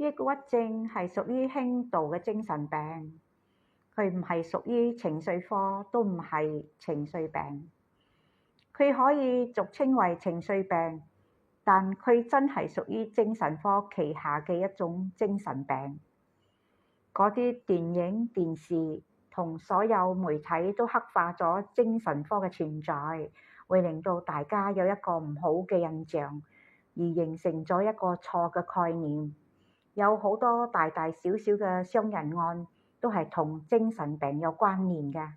抑鬱症係屬於輕度嘅精神病，佢唔係屬於情緒科，都唔係情緒病。佢可以俗稱為情緒病，但佢真係屬於精神科旗下嘅一種精神病。嗰啲電影、電視同所有媒體都刻畫咗精神科嘅存在，會令到大家有一個唔好嘅印象，而形成咗一個錯嘅概念。有好多大大小小嘅傷人案都係同精神病有關聯嘅。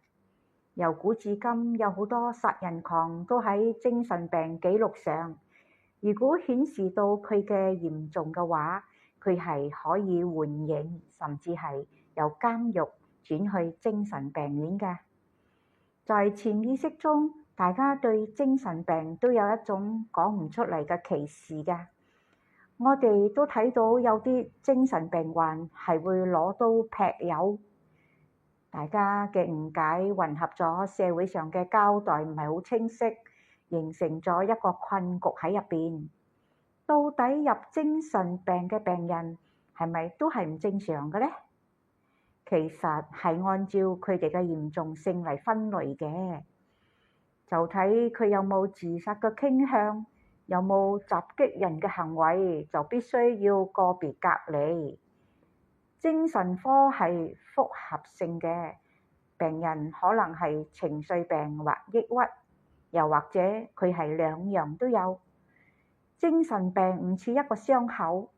由古至今，有好多殺人狂都喺精神病記錄上。如果顯示到佢嘅嚴重嘅話，佢係可以緩刑，甚至係由監獄轉去精神病院嘅。在潛意識中，大家對精神病都有一種講唔出嚟嘅歧視嘅。我哋都睇到有啲精神病患係會攞刀劈友，大家嘅誤解混合咗社會上嘅交代唔係好清晰，形成咗一個困局喺入邊。到底入精神病嘅病人係咪都係唔正常嘅呢？其實係按照佢哋嘅嚴重性嚟分類嘅，就睇佢有冇自殺嘅傾向。有冇襲擊人嘅行為，就必須要個別隔離。精神科係複合性嘅，病人可能係情緒病或抑鬱，又或者佢係兩樣都有。精神病唔似一個傷口，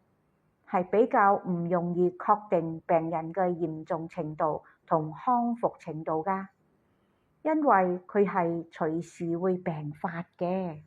係比較唔容易確定病人嘅嚴重程度同康復程度㗎，因為佢係隨時會病發嘅。